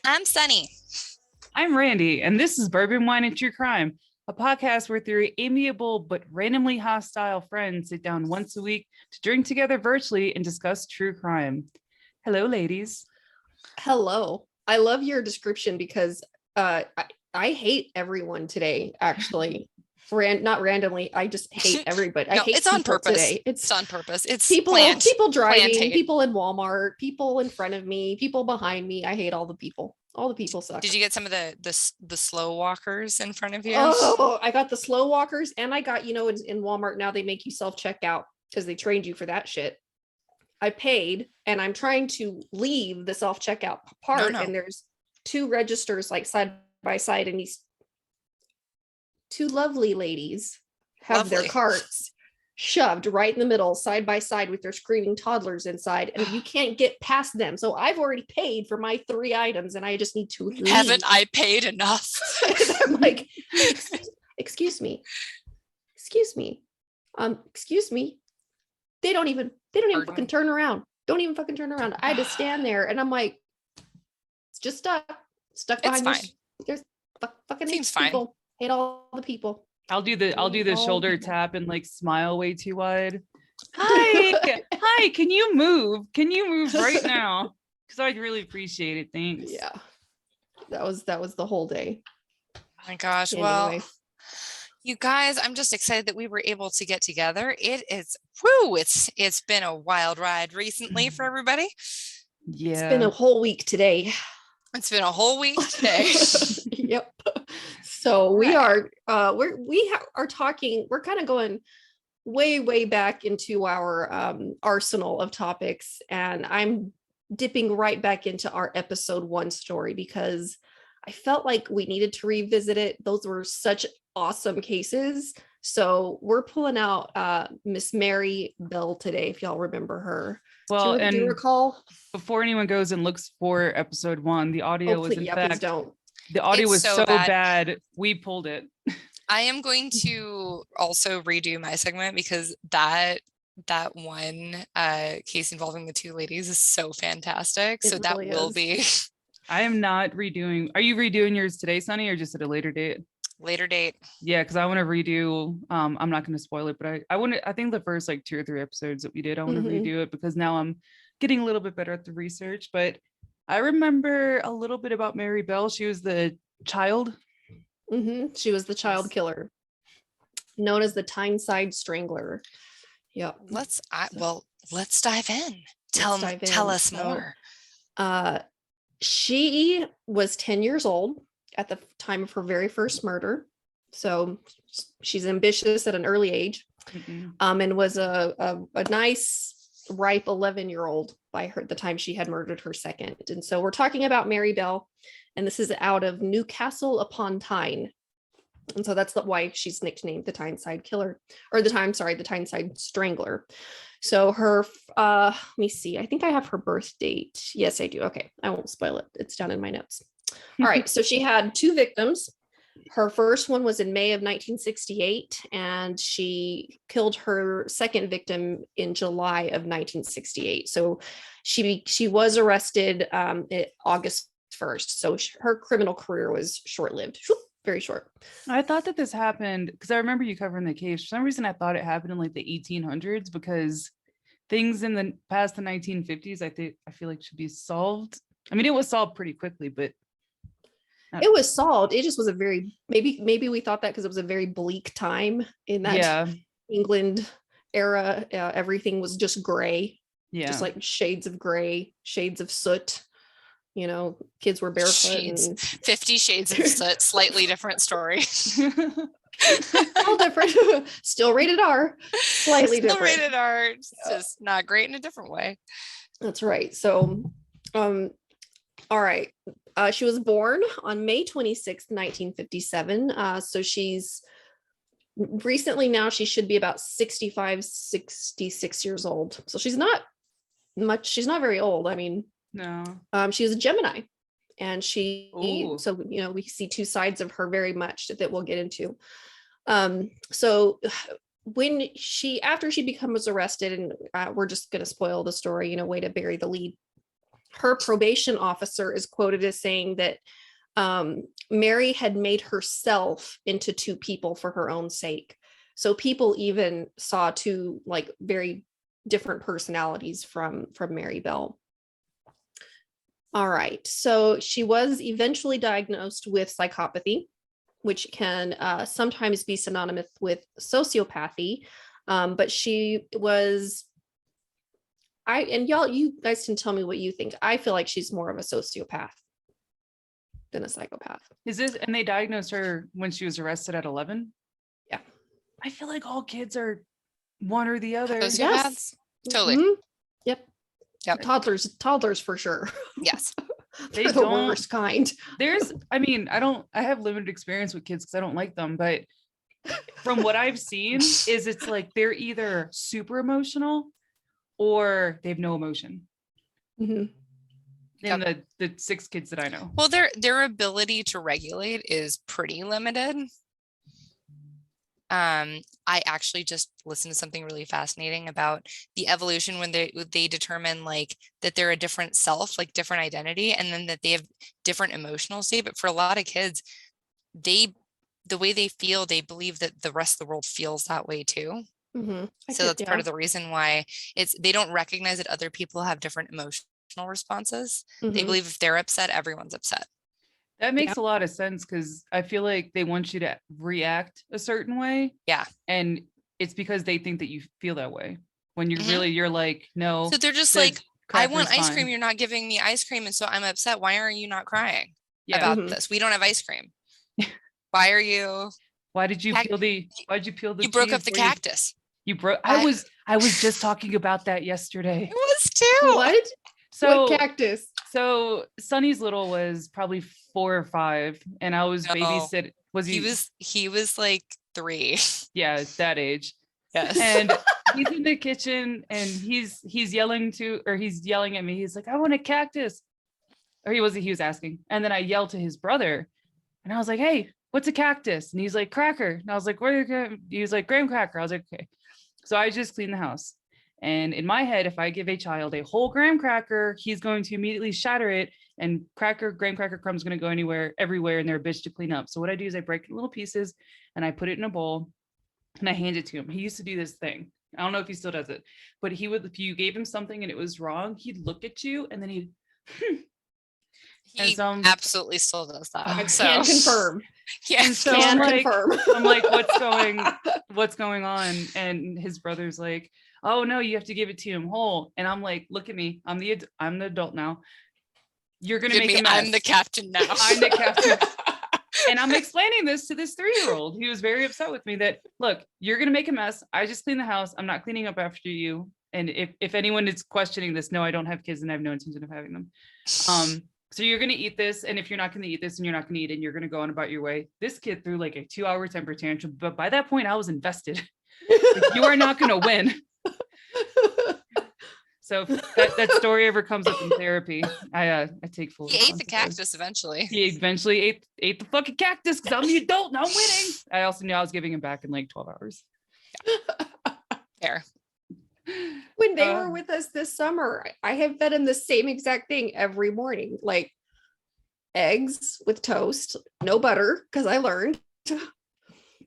I'm Sunny. I'm Randy, and this is Bourbon Wine and True Crime, a podcast where three amiable but randomly hostile friends sit down once a week to drink together virtually and discuss true crime. Hello, ladies. Hello. I love your description because I hate everyone today, actually. Not randomly. I just hate everybody. I hate it's on purpose. Today. It's on purpose. It's people driving, planted. people in Walmart, people in front of me, people behind me. I hate all the people. All the people suck. Did you get some of the slow walkers in front of you? Oh, I got the slow walkers, and I got, in Walmart now they make you self-checkout because they trained you for that shit. I paid and I'm trying to leave the self-checkout part, and there's two registers like side by side, and these two lovely ladies have their carts shoved right in the middle side by side with their screaming toddlers inside, and you can't get past them. So I've already paid for my 3 items and I just need to leave. Haven't I paid enough? I'm like, excuse me. Excuse me. They don't even fucking turn around. Don't even fucking turn around. I had to stand there and I'm like, it's just stuck behind this. There's fucking Seems people. Fine. Hate all the people. I'll do the shoulder tap and like smile way too wide. Hi, can you move? Can you move right now? Because I'd really appreciate it. Thanks. Yeah. That was the whole day. Oh my gosh. Anyway. Well, you guys, I'm just excited that we were able to get together. It's been a wild ride recently for everybody. Yeah. It's been a whole week today. Yep. So we are talking, we're kind of going way back into our arsenal of topics, and I'm dipping right back into our episode 1 story because I felt like we needed to revisit it. Those were such awesome cases. So we're pulling out Miss Mary Bell today, if y'all remember her. Well, do you recall? Before anyone goes and looks for episode 1, the audio was in fact don't. The audio was so bad, we pulled it. I am going to also redo my segment because that one case involving the 2 ladies is so fantastic. So that will be. I am not redoing. Are you redoing yours today, Sunny, or just at a later date? Later date. Yeah, because I want to redo. I'm not going to spoil it, but I think the first like 2 or 3 episodes that we did, I want to redo it because now I'm getting a little bit better at the research. But I remember a little bit about Mary Bell. She was the child. She was the child killer, known as the Tyneside Strangler. Yeah. Let's dive in. Tell us more. She was 10 years old at the time of her very first murder. So she's ambitious at an early age, and was a nice, ripe 11-year-old by the time she had murdered her second. And so we're talking about Mary Bell, and this is out of Newcastle upon Tyne. And so that's why she's nicknamed the Tyneside Killer, or the Tyneside Strangler. So her, let me see, I think I have her birth date. Yes, I do. Okay, I won't spoil it. It's down in my notes. All right, so she had 2 victims. Her first one was in May of 1968, and she killed her second victim in July of 1968. So she was arrested August 1st. So her criminal career was short-lived, very short. I thought that this happened because I remember you covering the case. For some reason, I thought it happened in like the 1800s because things in the past the 1950s, I feel like should be solved. I mean, it was solved pretty quickly, but it was solved. It just was a very, maybe we thought that because it was a very bleak time in that England era. Everything was just gray, just like shades of gray, shades of soot. Kids were barefoot. 50 Shades of Soot, slightly different story. All different. Still rated R. Slightly different. Still rated R. It's just not great in a different way. That's right. So, all right. She was born on May 26th, 1957. So she's recently now, she should be about 65, 66 years old. So she's not very old. I mean, no. She was a Gemini, and so we see 2 sides of her very much that we'll get into. So when after she becomes arrested, and we're just going to spoil the story, way to bury the lead. her probation officer is quoted as saying that Mary had made herself into two people for her own sake. So people even saw two like very different personalities from Mary Bell. All right, so she was eventually diagnosed with psychopathy, which can sometimes be synonymous with sociopathy, but she was, you guys can tell me what you think. I feel like she's more of a sociopath than a psychopath. Is this, and they diagnosed her when she was arrested at 11? Yeah. I feel like all kids are one or the other. Sociopaths? Yes. Totally. Mm-hmm. Yep. Yep. Toddlers for sure. Yes. They the don't, worst kind. I have limited experience with kids because I don't like them, but from what I've seen is it's like they're either super emotional or they have no emotion. Mm-hmm. In the 6 kids that I know. Well, their ability to regulate is pretty limited. I actually just listened to something really fascinating about the evolution when they determine like that they're a different self, like different identity, and then that they have different emotional state. But for a lot of kids, the way they feel, they believe that the rest of the world feels that way too. Mm-hmm. So that's part of the reason why they don't recognize that other people have different emotional responses. Mm-hmm. They believe if they're upset, everyone's upset. That makes a lot of sense because I feel like they want you to react a certain way. Yeah. And it's because they think that you feel that way when you're like, no. So they're just like, I want ice cream. You're not giving me ice cream. And so I'm upset. Why are you not crying about this? We don't have ice cream. Why are you? Why'd you peel the You broke up the cactus. You broke. I was just talking about that yesterday. It was too. What? So what cactus? So Sonny's little was probably 4 or 5, and I was babysitting. He was like 3. Yeah, that age. Yes. And he's in the kitchen and he's yelling at me. He's like, I want a cactus. Or he was asking. And then I yelled to his brother and I was like, hey, what's a cactus? And he's like, cracker. And I was like, where are you going? He was like, graham cracker. I was like, okay. So I just cleaned the house. And in my head, if I give a child a whole graham cracker, he's going to immediately shatter it, and graham cracker crumb is going to go everywhere, and they're a bitch to clean up. So what I do is I break it in little pieces and I put it in a bowl and I hand it to him. He used to do this thing. I don't know if he still does it, but he would, if you gave him something and it was wrong, he'd look at you and then he absolutely still does that. Can confirm. Yes, so can confirm. I'm like, what's going on? And his brother's like, oh no, you have to give it to him whole. And I'm like, look at me. I'm the adult now. You're gonna make a mess. I'm the captain now. I'm the captain. And I'm explaining this to this 3-year-old. He was very upset with me that, look, you're gonna make a mess. I just cleaned the house. I'm not cleaning up after you. And if anyone is questioning this, no, I don't have kids and I have no intention of having them. So you're going to eat this. And if you're not going to eat this and you're not going to eat it, and you're going to go on about your way. This kid threw like a 2-hour temper tantrum. But by that point, I was invested. Like, you are not going to win. So if that story ever comes up in therapy, I take full. He ate the cactus eventually. He eventually ate the fucking cactus because I'm the adult and I'm winning. I also knew I was giving him back in like 12 hours. Yeah. Fair. When they were with us this summer, I have fed him the same exact thing every morning, like eggs with toast, no butter, because I learned.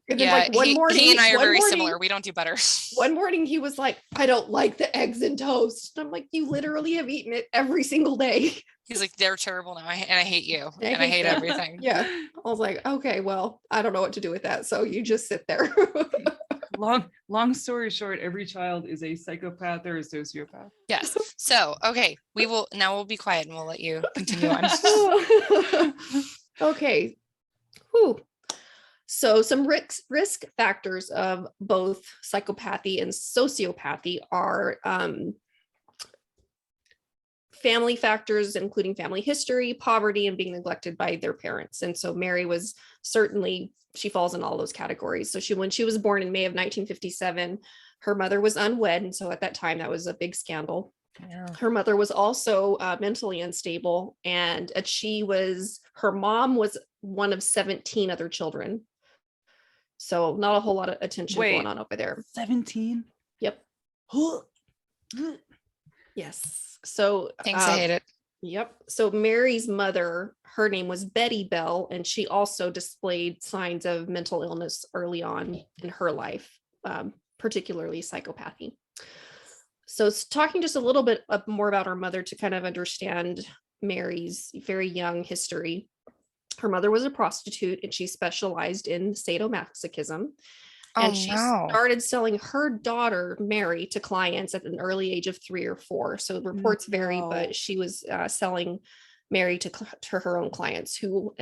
And then like one morning, he and I are very similar. We don't do butter. One morning he was like, I don't like the eggs and toast. And I'm like, you literally have eaten it every single day. He's like, they're terrible now. And I hate you. And I hate everything. Yeah. I was like, okay, well, I don't know what to do with that. So you just sit there. Long story short, every child is a psychopath or a sociopath. Yes. So, okay, we'll be quiet and we'll let you continue on. Okay. Whew. So some risk factors of both psychopathy and sociopathy are family factors, including family history, poverty, and being neglected by their parents. And so Mary was certainly, she falls in all those categories. So when she was born in May of 1957, her mother was unwed. And so at that time, that was a big scandal. Yeah. Her mother was also mentally unstable, and her mom was one of 17 other children. So not a whole lot of attention going on over there. 17? Yep. Yes. So thanks, I hate it. Yep. So Mary's mother, her name was Betty Bell, and she also displayed signs of mental illness early on in her life, particularly psychopathy. So it's talking just a little bit more about her mother to kind of understand Mary's very young history. Her mother was a prostitute and she specialized in sadomasochism. Oh, And she wow. started selling her daughter, Mary, to clients at an early age of 3 or 4. So the reports vary, No. but she was selling Mary to her own clients so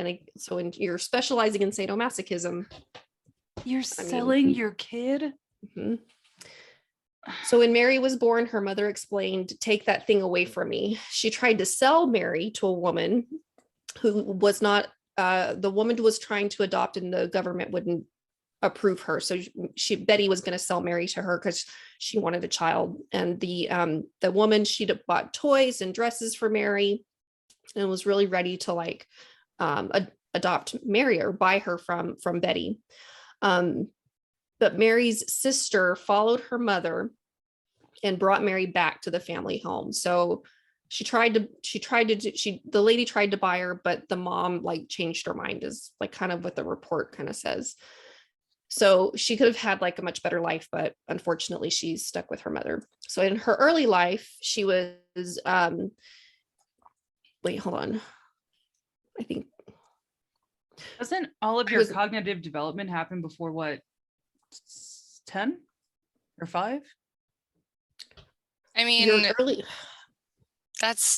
when you're specializing in sadomasochism. You're selling your kid? Mhm. So when Mary was born, her mother explained, "Take that thing away from me." She tried to sell Mary to a woman who was not, the woman was trying to adopt and the government wouldn't approve her. So Betty was going to sell Mary to her because she wanted a child. And the woman, she'd bought toys and dresses for Mary and was really ready to like adopt Mary or buy her from Betty. But Mary's sister followed her mother and brought Mary back to the family home. So the lady tried to buy her, but the mom like changed her mind, is like kind of what the report kind of says. So she could have had like a much better life, but unfortunately she's stuck with her mother. So in her early life, she was, wait, hold on. I think. Doesn't all of your cognitive development happen before what, 10 or 5? I mean,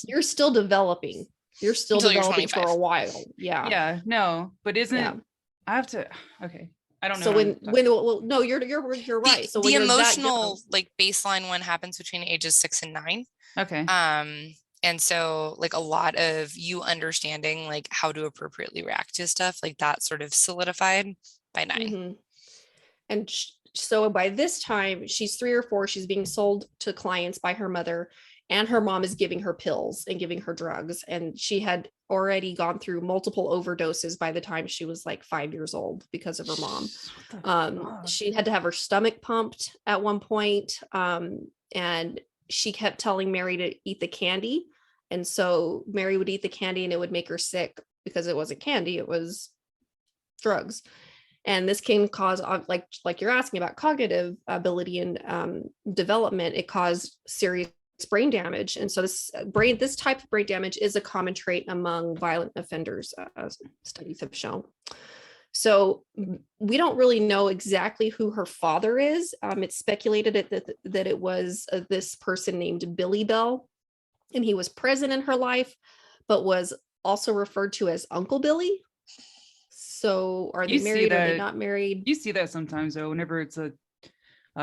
You're still developing. You're still developing for a while. Yeah. Yeah, no, but isn't, I have to, okay. I don't know. So no, you're right. So the emotional like baseline one happens between ages 6 and 9. Okay. And so like a lot of you understanding like how to appropriately react to stuff like that sort of solidified by 9. Mm-hmm. And so by this time, she's 3 or 4. She's being sold to clients by her mother, and her mom is giving her pills and giving her drugs. And she had already gone through multiple overdoses by the time she was like 5 years old because of her mom. She had to have her stomach pumped at one point. And she kept telling Mary to eat the candy. And so Mary would eat the candy and it would make her sick because it wasn't candy, it was drugs. And this can cause, like you're asking about cognitive ability and development, it caused serious brain damage. And so this type of brain damage is a common trait among violent offenders, as studies have shown. So we don't really know exactly who her father is. It's speculated that it was this person named Billy Bell, and he was present in her life, but was also referred to as Uncle Billy. So are they married? Are they not married? You see that sometimes though, whenever it's a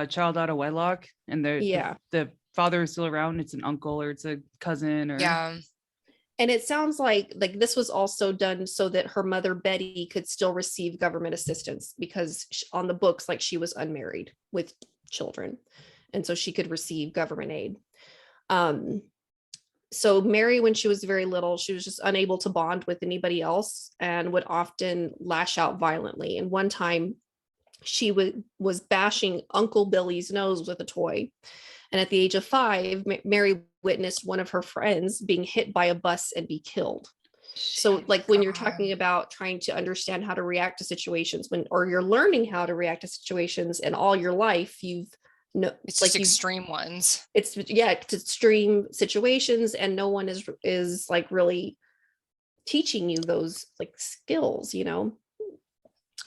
child out of wedlock and the father is still around, it's an uncle or it's a cousin or And it sounds like this was also done so that her mother Betty could still receive government assistance, because on the books, like, she was unmarried with children, and so she could receive government aid. So Mary, when she was very little, she was just unable to bond with anybody else and would often lash out violently. And one time she was bashing Uncle Billy's nose with a toy. And at the age of 5, Mary witnessed one of her friends being hit by a bus and be killed. So like when you're talking about trying to understand how to react to situations, or you're learning how to react to situations, and all your life it's like extreme ones. It's extreme situations, and no one is like really teaching you those like skills,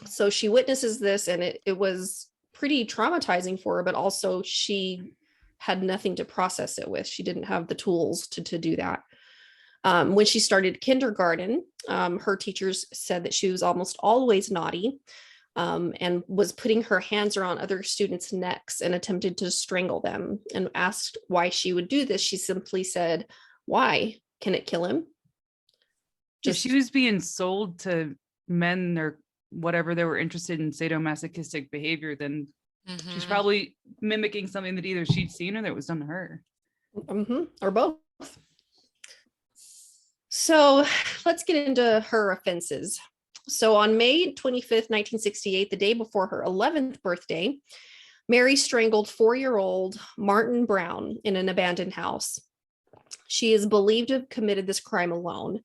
So she witnesses this, and it was pretty traumatizing for her, but also she had nothing to process it with. She didn't have the tools to do that. When she started kindergarten, her teachers said that she was almost always naughty, and was putting her hands around other students' necks and attempted to strangle them. And asked why she would do this, she simply said, "Why? Can it kill him?" If she was being sold to men or whatever, they were interested in sadomasochistic behavior, then she's probably mimicking something that either she'd seen or that was done to her. Or both. So let's get into her offenses. So on May 25th, 1968, the day before her 11th birthday, Mary strangled 4-year-old Martin Brown in an abandoned house. She is believed to have committed this crime alone.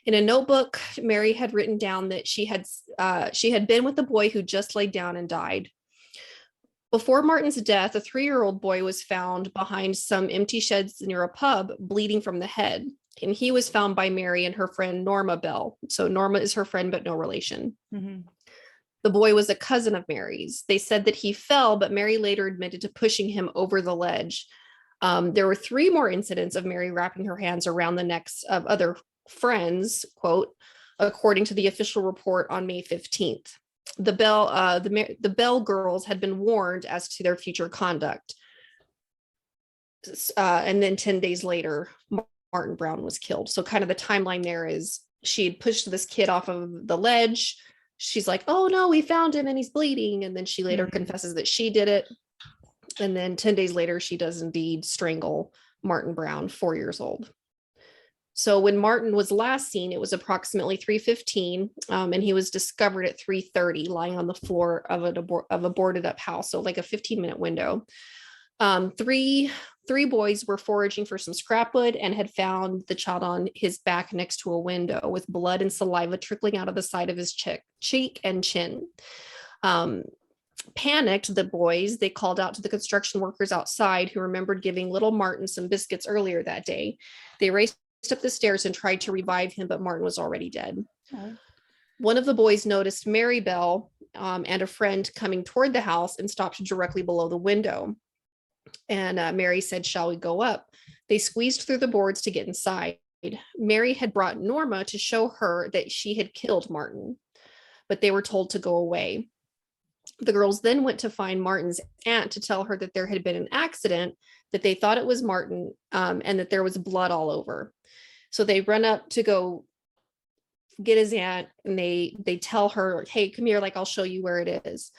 In a notebook, Mary had written down that she had been with the boy who just laid down and died. Before Martin's death, a 3-year-old boy was found behind some empty sheds near a pub, bleeding from the head. And he was found by Mary and her friend Norma Bell. So Norma is her friend, but no relation. Mm-hmm. The boy was a cousin of Mary's. They said that he fell, but Mary later admitted to pushing him over the ledge. There were 3 more incidents of Mary wrapping her hands around the necks of other friends, quote, according to the official report on May 15th. The Bell girls had been warned as to their future conduct. And then 10 days later, Martin Brown was killed. So kind of the timeline there is she had pushed this kid off of the ledge. She's like, oh no, we found him and he's bleeding. And then she later confesses that she did it. And then 10 days later, she does indeed strangle Martin Brown, 4 years old. So when Martin was last seen, it was approximately 3:15, and he was discovered at 3:30, lying on the floor of a boarded up house. So like a 15-minute window. Three boys were foraging for some scrap wood and had found the child on his back next to a window with blood and saliva trickling out of the side of his cheek and chin. Panicked, the boys, they called out to the construction workers outside who remembered giving little Martin some biscuits earlier that day. They raced up the stairs and tried to revive him, but Martin was already dead. Oh. One of the boys noticed Mary Bell and a friend coming toward the house and stopped directly below the window. And Mary said, shall we go up? They squeezed through the boards to get inside. Mary had brought Norma to show her that she had killed Martin, but they were told to go away. The girls then went to find Martin's aunt to tell her that there had been an accident, that they thought it was Martin, and that there was blood all over. So they run up to go get his aunt, and they tell her, hey, come here, like, I'll show you where it is.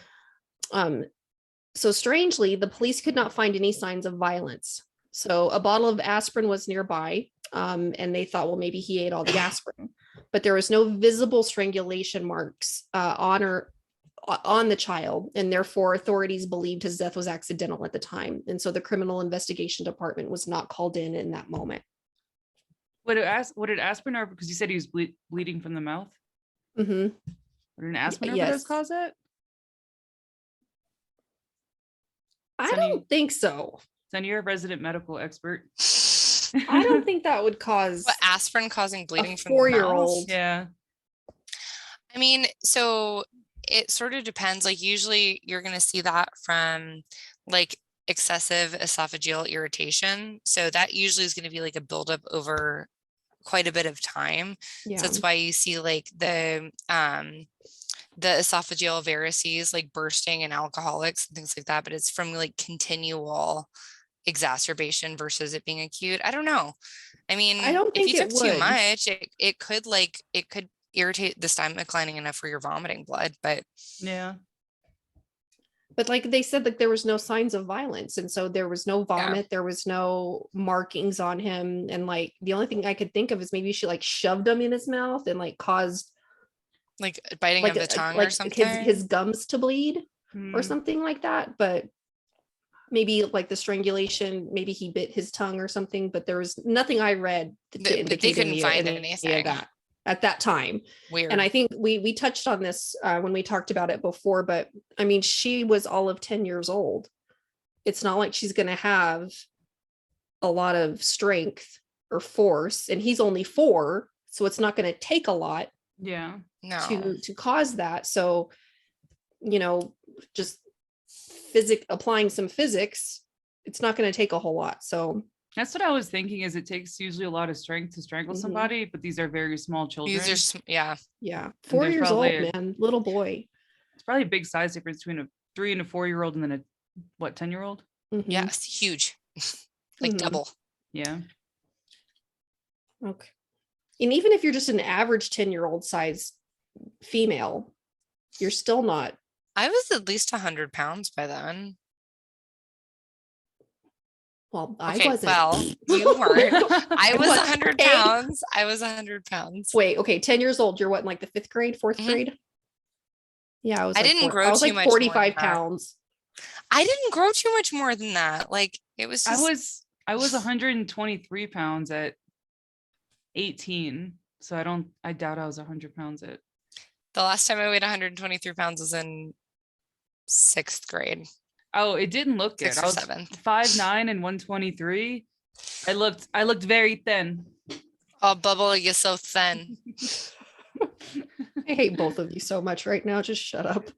So strangely, the police could not find any signs of violence. So a bottle of aspirin was nearby, and they thought, well, maybe he ate all the aspirin. But there was no visible strangulation marks on the child, and therefore authorities believed his death was accidental at the time. And so the criminal investigation department was not called in that moment. What did aspirin are? Because you said he was bleeding from the mouth. Mm-hmm. Would an aspirin overdose cause it? I don't think so. Sonny, you're a resident medical expert. I don't think that would cause aspirin causing bleeding from the 4-year-old. Yeah. I mean, so it sort of depends. Like usually you're going to see that from like excessive esophageal irritation. So that usually is going to be like a buildup over quite a bit of time. Yeah. So that's why you see like the esophageal varices like bursting in alcoholics and things like that. But it's from like continual exacerbation versus it being acute. I don't know. I mean, I don't think if you took too much, it could irritate the stomach lining enough where you're vomiting blood. But yeah. But like they said, like there was no signs of violence. And so there was no vomit. There was no markings on him. And like, the only thing I could think of is maybe she like shoved them in his mouth and like caused like biting of the tongue or something. His gums to bleed or something like that. But maybe like the strangulation, maybe he bit his tongue or something, but there was nothing I read that they couldn't find anything of that at that time. Weird. And I think we touched on this when we talked about it before, but I mean, she was all of 10 years old. It's not like she's going to have a lot of strength or force, and he's only 4, so it's not going to take a lot to cause that. So, you know, just applying some physics, it's not going to take a whole lot. So that's what I was thinking, is it takes usually a lot of strength to strangle somebody, but these are very small children. These are, yeah. 4 years old, man, little boy. It's probably a big size difference between a 3 and a 4-year-old and then a 10-year-old? Mm-hmm. Yes, huge. Like double. Yeah. Okay. And even if you're just an average 10-year-old size female, you're still not. I was at least 100 pounds by then. Well, I wasn't. Well, you weren't. I was 100 pounds. I was 100 pounds. Wait, okay. 10 years old. You're what, in like the 5th grade, 4th grade? Yeah, I didn't grow too much. 45 pounds. I didn't grow too much more than that. Like it was. I I was 123 pounds at 18. So I doubt I was 100 pounds at. The last time I weighed 123 pounds was in 6th grade. Oh, it didn't look good. 6th I or was 7th. 5'9" and 123. I looked very thin. Oh, Bubble, you're so thin. I hate both of you so much right now. Just shut up.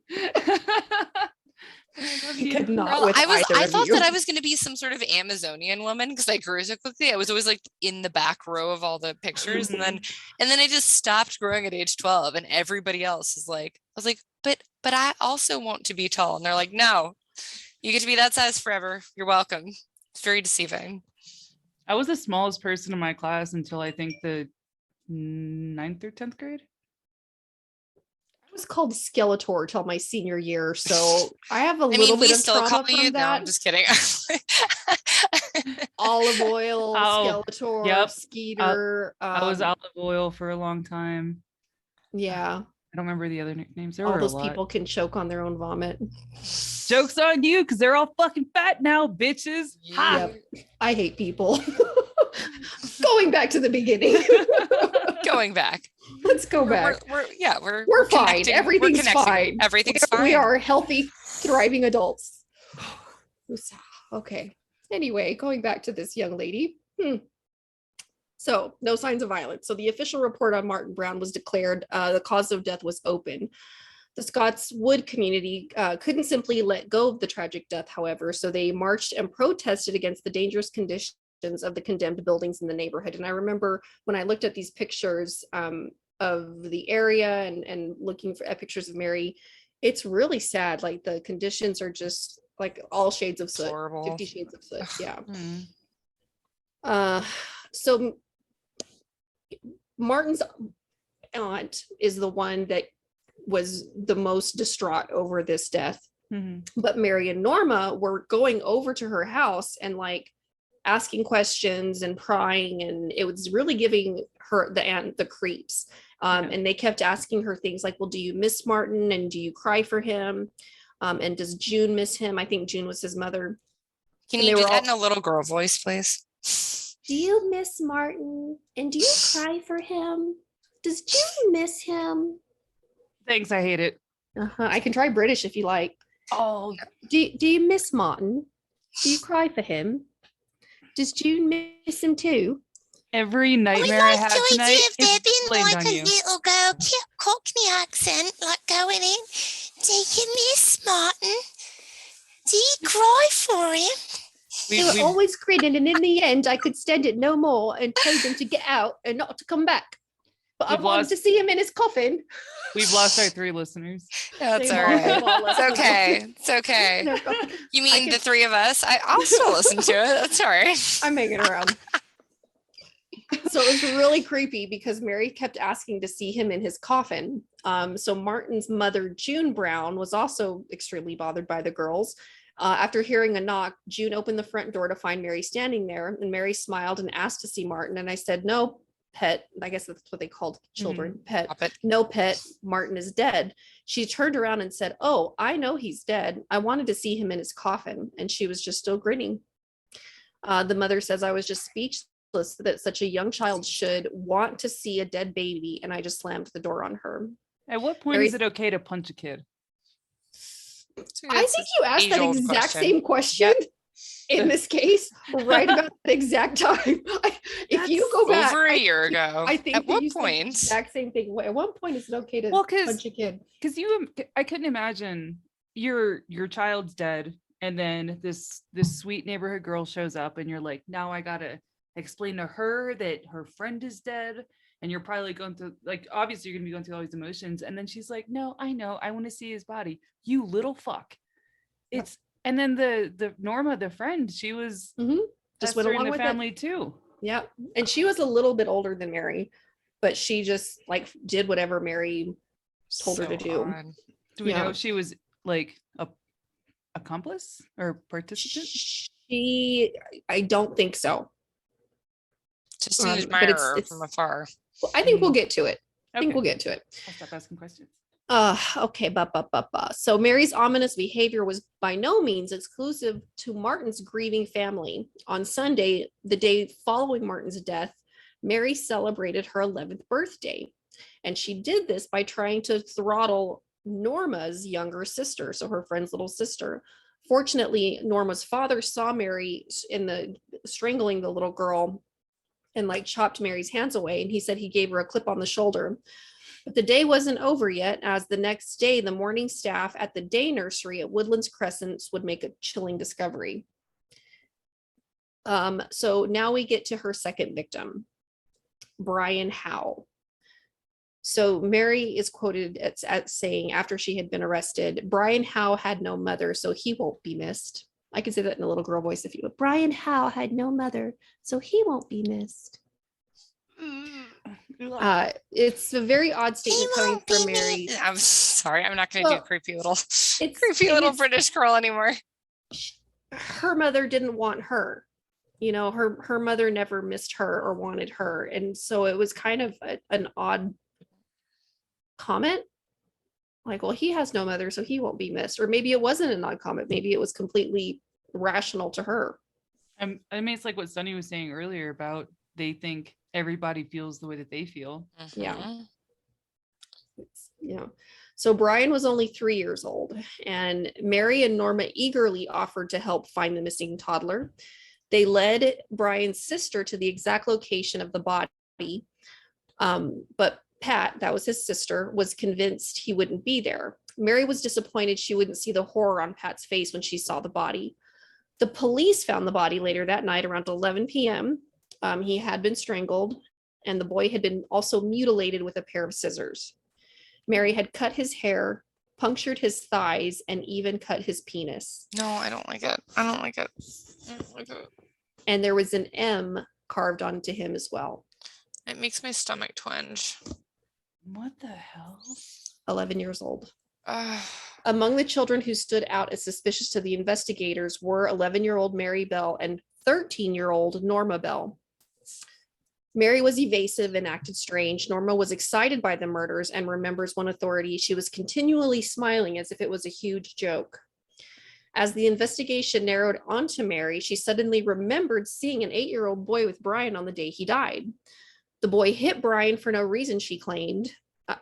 I love You you. could not Girl, with I either of thought you. that I was going to be some sort of Amazonian woman because I grew so quickly. I was always like in the back row of all the pictures, and then I just stopped growing at age 12, and everybody else is like, I was like, but I also want to be tall, and they're like, no, you get to be that size forever. You're welcome. It's very deceiving. I was the smallest person in my class until I think the 9th or 10th grade. I was called Skeletor till my senior year, so I have a I little mean, we bit of still trauma call from you. No, that. I'm just kidding. Olive oil, Oh, Skeletor, yep. Skeeter. I was olive oil for a long time. Yeah. I don't remember the other nicknames. There All were those a lot. people can choke on their own vomit. Joke's on you, because they're all fucking fat now, bitches. Ha! Yep. I hate people. Going back to the beginning. Going back. Let's go back. We're fine. connecting. Everything's We're connecting. fine. Everything's fine. We are healthy, thriving adults. Okay. Anyway, going back to this young lady. So no signs of violence. So the official report on Martin Brown was declared. The cause of death was open. The Scotswood community couldn't simply let go of the tragic death, however, so they marched and protested against the dangerous conditions of the condemned buildings in the neighborhood. And I remember when I looked at these pictures of the area and looking at pictures of Mary, it's really sad. Like the conditions are just like all shades of soot. Horrible. 50 Shades of Soot. Yeah. Mm. So Martin's aunt is the one that was the most distraught over this death. But Mary and Norma were going over to her house and like asking questions and prying, and it was really giving her the aunt the creeps. And they kept asking her things like, well, do you miss Martin, and do you cry for him, and does June miss him? I think June was his mother. Can you do that in a little girl voice, please? Do you miss Martin, and do you cry for him? Does June miss him? Thanks, I hate it. I can try British if you like. Oh, Do you miss Martin? Do you cry for him? Does June miss him too? every nightmare I had tonight If there is been blamed like on a you. little girl Cockney accent, like going in, do you miss Martin? Do you cry for him? They were always grinning, and in the end, I could stand it no more and told them to get out and not to come back. But I wanted to see him in his coffin. We've lost our 3 listeners. That's all right. It's okay. It's okay. No, You mean the 3 of us? I'll still listen to it. That's all right. I'm hanging around. So it was really creepy because Mary kept asking to see him in his coffin. So Martin's mother, June Brown, was also extremely bothered by the girls. After hearing a knock, June opened the front door to find Mary standing there, and Mary smiled and asked to see Martin. And I said, no, pet. I guess that's what they called children. Pet. No, pet. Martin is dead. She turned around and said, oh, I know he's dead. I wanted to see him in his coffin. And she was just still grinning. The mother says, I was just speechless that such a young child should want to see a dead baby. And I just slammed the door on her. At what point is it okay to punch a kid? I think you asked that exact same question in this case right about that exact time. If you go back over a year ago, I think at what point? Exact same thing. At what point is it okay to punch a kid? Because I couldn't imagine your child's dead, and then this sweet neighborhood girl shows up, and you're like, now I gotta explain to her that her friend is dead. And you're probably going through, like, obviously you're going to be going through all these emotions. And then she's like, no, I know. I want to see his body. You little fuck. It's, and then the Norma, the friend, she was just went along in the with family it too. Yeah. And she was a little bit older than Mary, but she just like did whatever Mary told her to do. Odd. Do we know if she was like a accomplice or participant? I don't think so. Just an admirer from afar. I think we'll get to it. I think we'll get to it. I'll stop asking questions. Okay, so Mary's ominous behavior was by no means exclusive to Martin's grieving family. On Sunday, the day following Martin's death, Mary celebrated her 11th birthday. And she did this by trying to throttle Norma's younger sister, so her friend's little sister. Fortunately, Norma's father saw Mary in the strangling the little girl and like chopped Mary's hands away. And he said he gave her a clip on the shoulder. But the day wasn't over yet, as the next day, the morning staff at the day nursery at Woodlands Crescents would make a chilling discovery. So now we get to her second victim, Brian Howe. So Mary is quoted as saying, after she had been arrested, Brian Howe had no mother, so he won't be missed. I could say that in a little girl voice if you would. Brian Howe had no mother, so he won't be missed. It's a very odd statement coming from Mary. I'm sorry, I'm not going to do Well, creepy little it's- British girl anymore. Her mother didn't want her. You know, her mother never missed her or wanted her. And so it was kind of an odd comment. Like, well, he has no mother, so he won't be missed. Or maybe it wasn't an odd comment. Maybe it was completely rational to her. I mean, it's like what Sunny was saying earlier about they think everybody feels the way that they feel. Yeah. Mhm. Yeah. So Brian was only 3 years old, and Mary and Norma eagerly offered to help find the missing toddler. They led Brian's sister to the exact location of the body. But Pat, that was his sister, was convinced he wouldn't be there. Mary was disappointed she wouldn't see the horror on Pat's face when she saw the body. The police found the body later that night around 11 p.m. He had been strangled, and the boy had been also mutilated with a pair of scissors. Mary had cut his hair, punctured his thighs, and even cut his penis. No, I don't like it. I don't like it. I don't like it. And there was an M carved onto him as well. It makes my stomach twinge. What the hell? 11 years old. Ugh. Among the children who stood out as suspicious to the investigators were 11-year-old Mary Bell and 13-year-old Norma Bell. Mary was evasive and acted strange. Norma was excited by the murders and remembers one authority. She was continually smiling as if it was a huge joke. As the investigation narrowed onto Mary, she suddenly remembered seeing an 8-year-old boy with Brian on the day he died. The boy hit Brian for no reason, she claimed.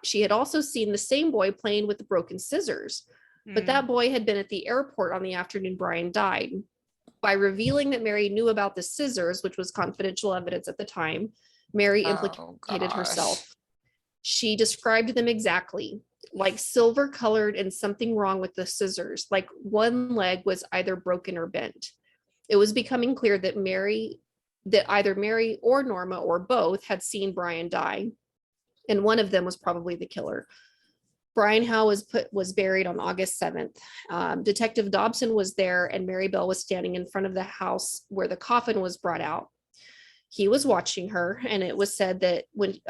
She had also seen the same boy playing with the broken scissors, but that boy had been at the airport on the afternoon Brian died. By revealing that Mary knew about the scissors, which was confidential evidence at the time, Mary implicated herself. She described them exactly, like silver colored and something wrong with the scissors, like one leg was either broken or bent. It was becoming clear that either Mary or Norma or both had seen Brian die, and one of them was probably the killer. Brian Howe was buried on August 7th. Detective Dobson was there, and Mary Bell was standing in front of the house where the coffin was brought out. He was watching her, and it was said that when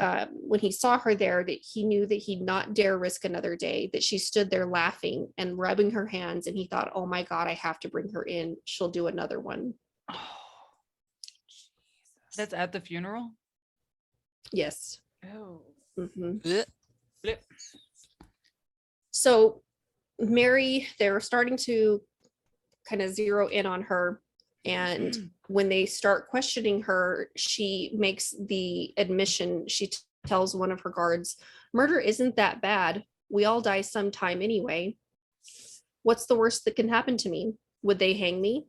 he saw her there, that he knew that he'd not dare risk another day, that she stood there laughing and rubbing her hands, and he thought, oh my God, I have to bring her in. She'll do another one. Oh, that's at the funeral? Yes. Oh. Mhm. Blech. So Mary, they were starting to kind of zero in on her. And when they start questioning her, she makes the admission. She tells one of her guards, murder isn't that bad. We all die sometime anyway. What's the worst that can happen to me? Would they hang me?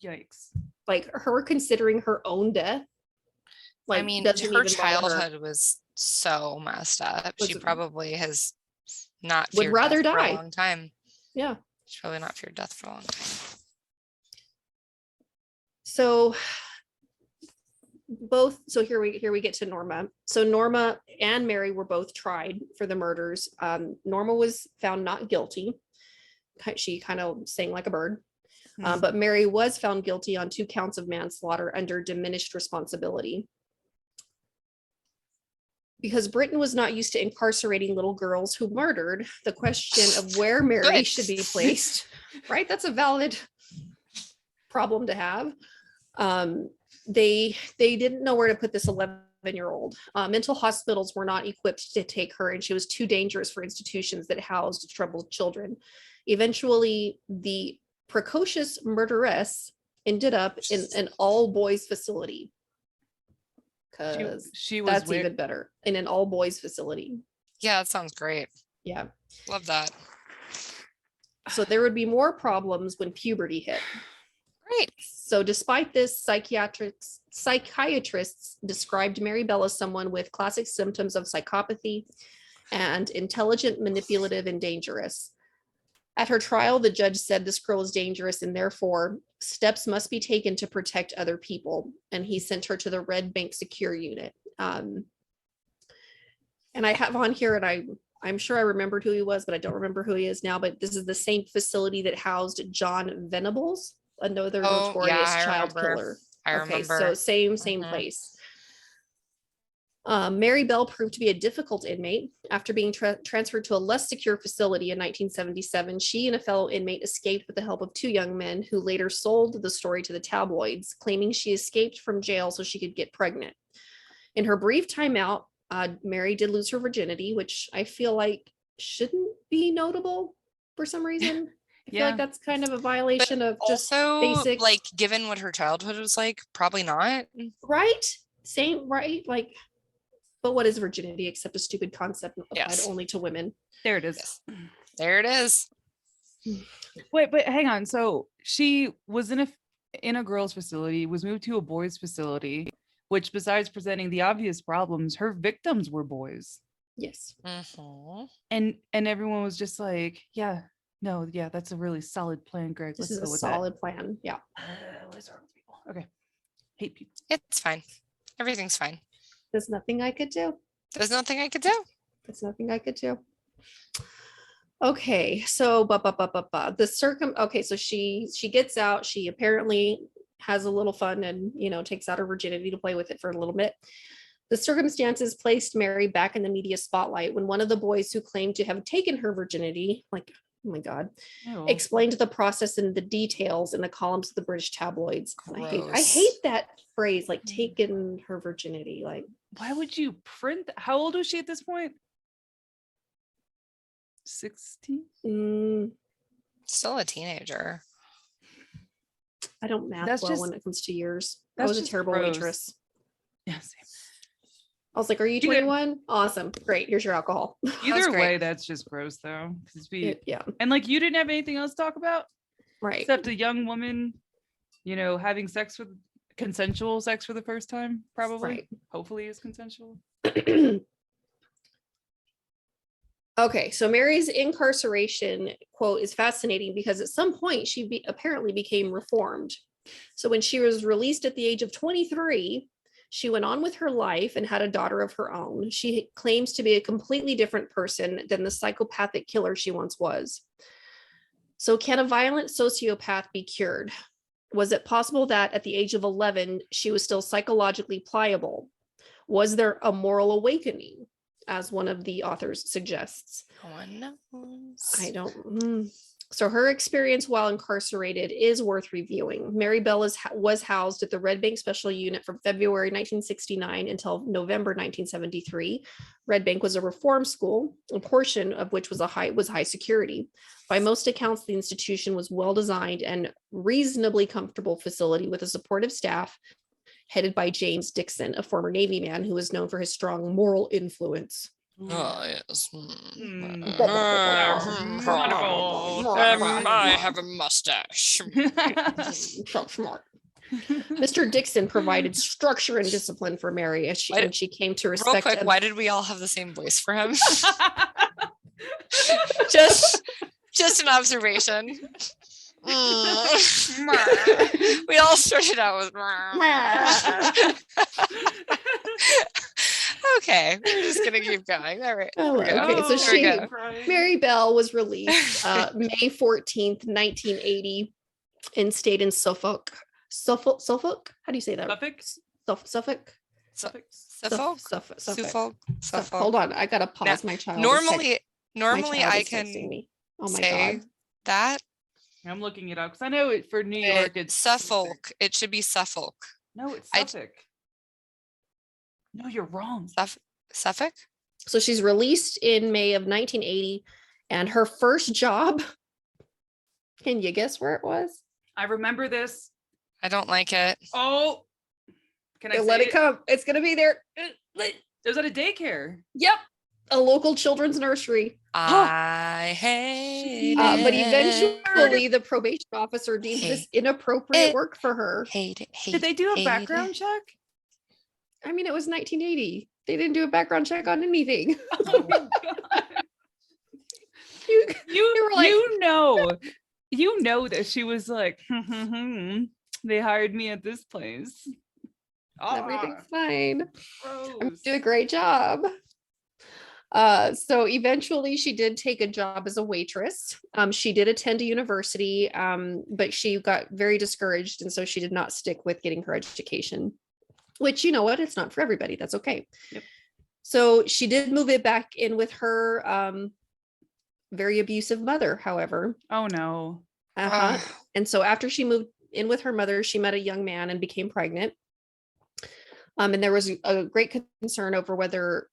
Yikes. Like her considering her own death. I mean, doesn't her even bother her. childhood was so messed up. She Was- probably has not Would feared rather death for die. a long time. Yeah. She's probably not feared death for a long time. So here we get to Norma. So Norma and Mary were both tried for the murders. Norma was found not guilty. She kind of sang like a bird. But Mary was found guilty on 2 counts of manslaughter under diminished responsibility. Because Britain was not used to incarcerating little girls who murdered, the question of where Mary Good. should be placed, right? That's a valid problem to have. They didn't know where to put this 11 11-year-old. Mental hospitals were not equipped to take her, and she was too dangerous for institutions that housed troubled children. Eventually, the precocious murderess ended up in an all-boys facility, because she was that's even better, in an all-boys facility. Yeah, that sounds great. Yeah. Love that. So there would be more problems when puberty hit. Great. So despite this, psychiatrists described Mary Bell as someone with classic symptoms of psychopathy and intelligent, manipulative, and dangerous. At her trial, the judge said this girl is dangerous and therefore steps must be taken to protect other people. And he sent her to the Red Bank Secure Unit. And I have on here, and I'm sure I remembered who he was, but I don't remember who he is now. But this is the same facility that housed John Venables, another notorious child killer. I remember. So same place. Mary Bell proved to be a difficult inmate. After being transferred to a less secure facility in 1977, she and a fellow inmate escaped with the help of 2 young men who later sold the story to the tabloids, claiming she escaped from jail so she could get pregnant. In her brief time out, Mary did lose her virginity, which I feel like shouldn't be notable for some reason. I feel like that's kind of a violation of just also basic, like, given what her childhood was like, probably not. right? Same, right? Like, but what is virginity except a stupid concept applied only to women? There it is. Yes. There it is. Wait, but hang on. So she was in a girls' facility, was moved to a boys' facility, which, besides presenting the obvious problems, her victims were boys. Yes. Mm-hmm. And everyone was just like, yeah, no, yeah, that's a really solid plan, Greg. This Let's is go a with solid plan. Yeah. What is wrong with people? Okay. Hate people. It's fine. Everything's fine. There's nothing I could do. There's nothing I could do. There's nothing I could do. Okay, so okay, so she gets out. She apparently has a little fun and takes out her virginity to play with it for a little bit. The circumstances placed Mary back in the media spotlight when one of the boys who claimed to have taken her virginity, like, oh my God, explained the process and the details in the columns of the British tabloids. I hate that phrase, like, taken her virginity. Like, why would you print that? How old was she at this point? 16? Still a teenager. I don't math when it comes to years. I was a terrible waitress. Yes. I was like, are you 21? Awesome. Great. Here's your alcohol. Either way, that's just gross though. Yeah. And like, you didn't have anything else to talk about? Right. Except a young woman, having consensual sex for the first time, probably. Right. Hopefully is consensual. Okay, so Mary's incarceration quote is fascinating because at some point she apparently became reformed. So when she was released at the age of 23, she went on with her life and had a daughter of her own. She claims to be a completely different person than the psychopathic killer she once was. So can a violent sociopath be cured? Was it possible that at the age of 11, she was still psychologically pliable? Was there a moral awakening, as one of the authors suggests? I don't. So her experience while incarcerated is worth reviewing. Mary Bell was housed at the Red Bank Special Unit from February 1969 until November 1973. Red Bank was a reform school, a portion of which was high security. By most accounts, the institution was well designed and reasonably comfortable facility with a supportive staff headed by James Dixon, a former Navy man who was known for his strong moral influence. Oh, yes. I have a mustache. So smart. Mr. Dixon provided structure and discipline for Mary as she came to respect. Real quick, why did we all have the same voice for him? just an observation. We all started out with okay, we're just gonna keep going. All right. Okay, so Mary Bell was released May 14th, 1980, and stayed in Suffolk. Suffolk? How do you say that? Suffolk. Hold on, I gotta pause my child. Normally I can say God. That. I'm looking it up because I know it for New York. It's Suffolk. It should be Suffolk. No, it's Suffolk. No, you're wrong. Suffolk? So she's released in May of 1980, and her first job, can you guess where it was? I remember this. I don't like it. Oh, can I You'll say let it come. It's gonna be there. It was at a daycare. Yep, a local children's nursery. I hate But it. eventually, the probation officer deems this inappropriate work for her. Hate it. Did they do a background check? I mean, it was 1980. They didn't do a background check on anything. Oh my God. You were like, you know that she was like, they hired me at this place. everything's fine. I'm gonna Gross. do a great job. So eventually she did take a job as a waitress. She did attend a university, but she got very discouraged, and so she did not stick with getting her education, which, you know what, it's not for everybody. That's okay. Yep. So she did move it back in with her very abusive mother, however. Oh no. And so after she moved in with her mother, she met a young man and became pregnant. And there was a great concern over whether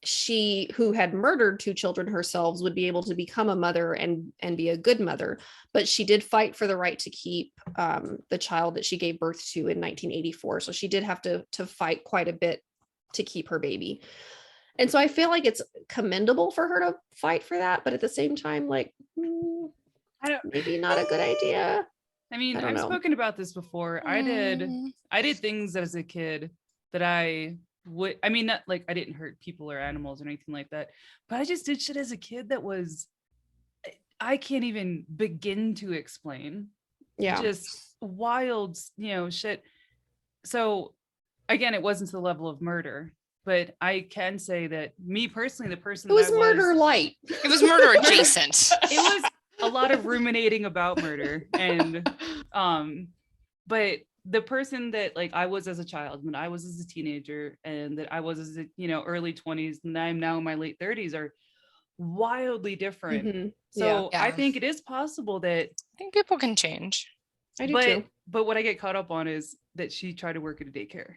she, who had murdered 2 children herself, would be able to become a mother and be a good mother. But she did fight for the right to keep the child that she gave birth to in 1984. So she did have to fight quite a bit to keep her baby. And so I feel like it's commendable for her to fight for that, but at the same time, like, maybe not a good idea. I mean, I don't I've know. spoken about this before. I did things as a kid that I would, I mean, not like I didn't hurt people or animals or anything like that, but I just did shit as a kid that was, I can't even begin to explain. Yeah. Just wild, shit. So again, it wasn't to the level of murder, but I can say that me personally, the person It was that murder light. It was murder adjacent. It was a lot of ruminating about murder, and but the person that like I was as a child, when I was as a teenager, and that I was as a, early 20s, and I'm now in my late 30s, are wildly different. Mhm. So Yeah. I think it is possible that I think people can change. I do too. but what I get caught up on is that she tried to work at a daycare.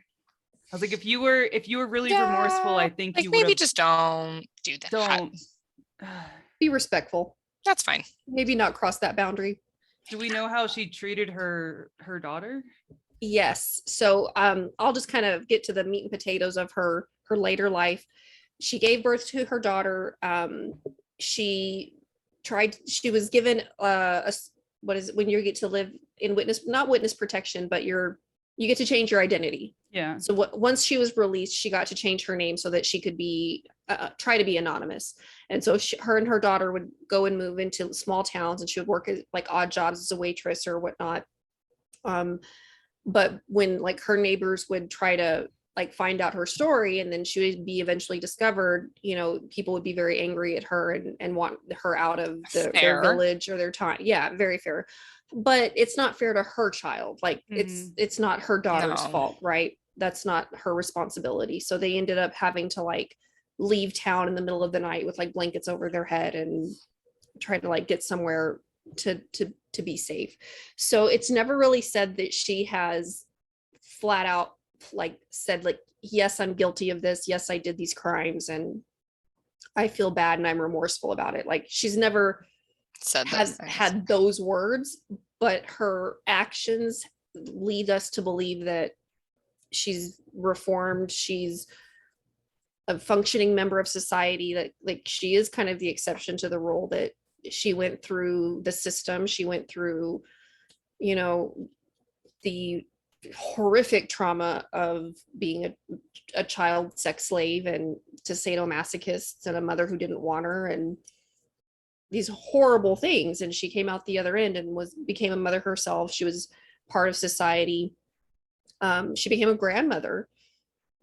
I was like, if you were really remorseful, I think like you maybe would just don't do that. don't. Be respectful. That's fine. Maybe not cross that boundary. Do we know how she treated her daughter? Yes. So I'll just kind of get to the meat and potatoes of her later life. She gave birth to her daughter. She was given what is it, when you get to live in not witness protection, but you get to change your identity. Yeah. So once she was released, she got to change her name so that she could be try to be anonymous. And so her and her daughter would go and move into small towns, and she would work at like odd jobs as a waitress or whatnot. But when like her neighbors would try to like find out her story, and then she would be eventually discovered, people would be very angry at her and want her out of their village or their time. Yeah, very fair. But it's not fair to her child. Like it's not her daughter's fault, right? That's not her responsibility. So they ended up having to like leave town in the middle of the night with like blankets over their head and try to like get somewhere to be safe. So it's never really said that she has flat out like said like, yes, I'm guilty of this. Yes, I did these crimes and I feel bad and I'm remorseful about it. Like she's never had those words, but her actions lead us to believe that she's reformed. She's a functioning member of society, that like she is kind of the exception to the rule, that she went through the system. She went through, the horrific trauma of being a child sex slave and to sadomasochists and a mother who didn't want her and these horrible things. And she came out the other end and became a mother herself. She was part of society. She became a grandmother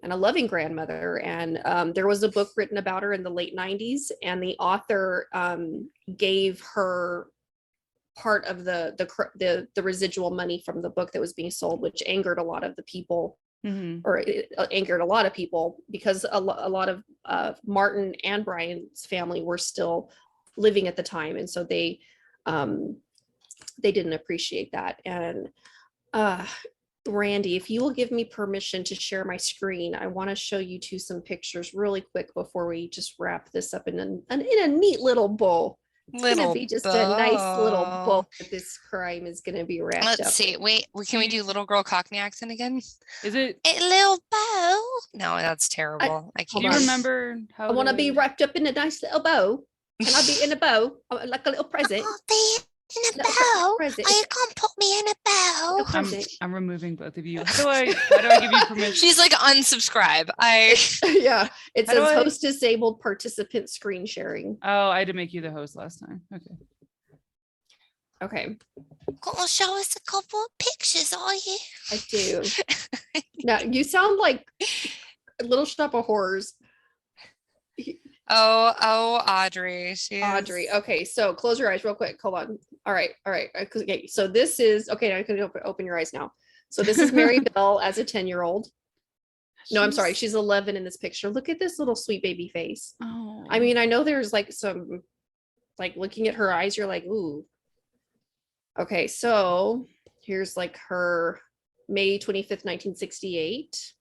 and a loving grandmother. And there was a book written about her in the late 90s, and the author gave her part of the residual money from the book that was being sold, which angered a lot of the people, or it angered a lot of people, because a lot of Martin and Brian's family were still living at the time, and so they didn't appreciate that. And Randy, if you will give me permission to share my screen, I want to show you some pictures really quick before we just wrap this up in a neat little bow. It's going to be just a nice little bow that this crime is going to be wrapped up. Let's see. Wait, can we do little girl Cockney accent again? Is it? A little bow. No, that's terrible. I Do can't you remember how I want to be wrapped up in a nice little bow. Can I be in a bow? Like a little present? I'll be in a Little bow. present. Oh, you can't put me in a bow. Little present. I'm removing both of you. How do I give you permission? She's like unsubscribe. Yeah, it How do says I- host disabled participant screen sharing. Oh, I had to make you the host last time. Okay. Okay, Gonna show us a couple of pictures, are you? I do. Now you sound like Little Shop of Horrors. Oh, Audrey. Audrey. Okay, so close your eyes real quick. Hold on. All right. Okay, so this is okay. Now you can open your eyes now. So this is Mary Bell as a 10-year-old. No, I'm sorry. She's 11 in this picture. Look at this little sweet baby face. Oh. I mean, I know there's like some, like looking at her eyes, you're like, ooh. Okay, so here's like her May 25th, 1968.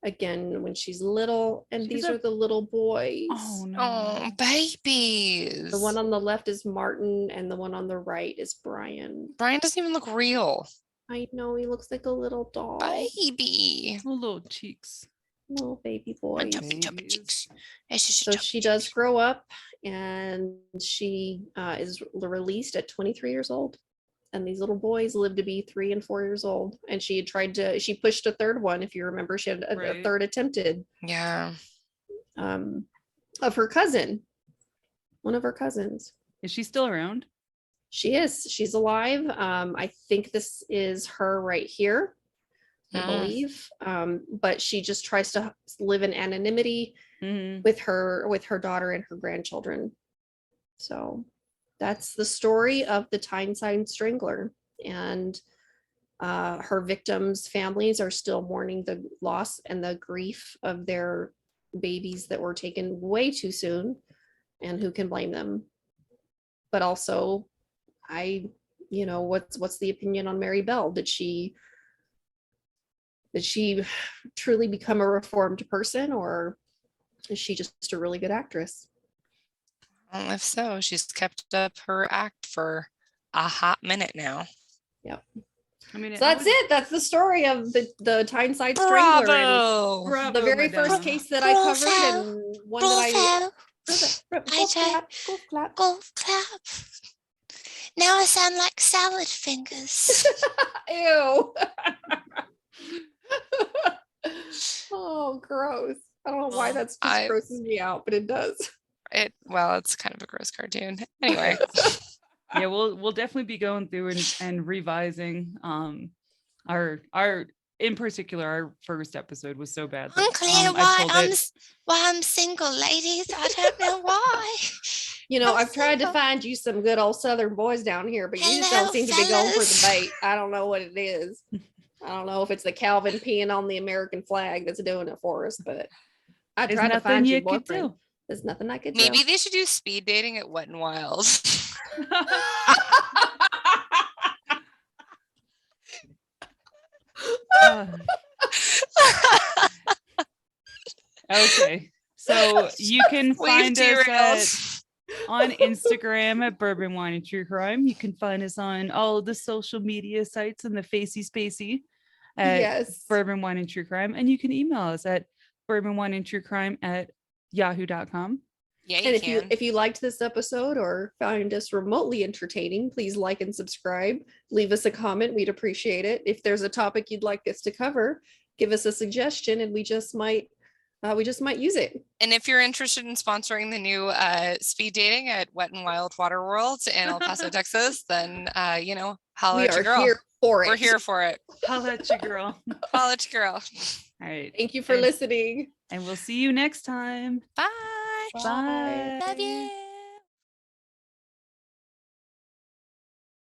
Again, when she's little, and these are the little boys. Oh no. Oh, babies. The one on the left is Martin, and the one on the right is Brian. Brian doesn't even look real. I know, he looks like a little doll. Baby. Oh, little cheeks. Little baby boy. Chubby, chubby Babies. cheeks. It's just So chubby she does cheeks. grow up, and she is released at 23 years old. And these little boys live to be 3 and 4 years old. And she had she pushed a third one, if you remember, she had a Right. third attempted Yeah. of her cousin, one of her cousins. Is she still around? She's alive. I think this is her right here, I Mm. believe. But she just tries to live in anonymity Mhm. with her daughter and her grandchildren. So that's the story of the Tyne Strangler. And her victims' families are still mourning the loss and the grief of their babies that were taken way too soon, and who can blame them? But also, what's the opinion on Mary Bell? Did she truly become a reformed person, or is she just a really good actress? Well, if so, she's kept up her act for a hot minute now. I mean, So that's it. That's the story of the Tyneside Strangler. Bravo. Bravo, The very madame. first case that I covered, and one that Bravo. golf clap, golf clap. Golf clap. Now I sound like salad fingers. Ew. Oh, gross. I don't know why Well, that's just grosses me out, but it does. Well, it's kind of a gross cartoon. Anyway. Yeah, we'll definitely be going through and revising our in particular our first episode was so bad that, Unclear I pulled it. why I'm single, ladies. I don't know why. I've tried to single. find you some good old Southern boys down here, but you just Hello, don't seem to be going for the fellas. bait. I don't know what it is. I don't know if it's the Calvin peeing on the American flag that's doing it for us, but I There's tried to nothing find you you a could boyfriend. do. There's nothing I could Maybe do. they should do speed dating at Wet and Wild. Uh, okay, so you can We've find us derailed. on Instagram at Bourbon Wine and True Crime. You can find us on all of the social media sites and the Facey Spacey at Yes. Bourbon Wine and True Crime, and you can email us at bourbonwineandtruecrime@yahoo.com. Yeah, And you if can. you liked this episode or found us remotely entertaining, please like and subscribe. Leave us a comment. We'd appreciate it. If there's a topic you'd like us to cover, give us a suggestion, and we just might use it. And if you're interested in sponsoring the new speed dating at Wet and Wild Water World in El Paso, Texas, then holla We at your are girl. here for it. We're here for it. Holla at you, girl. Holla at your girl. All right, Thank you for And- listening. and we'll see you next time. Bye. Bye. Love you.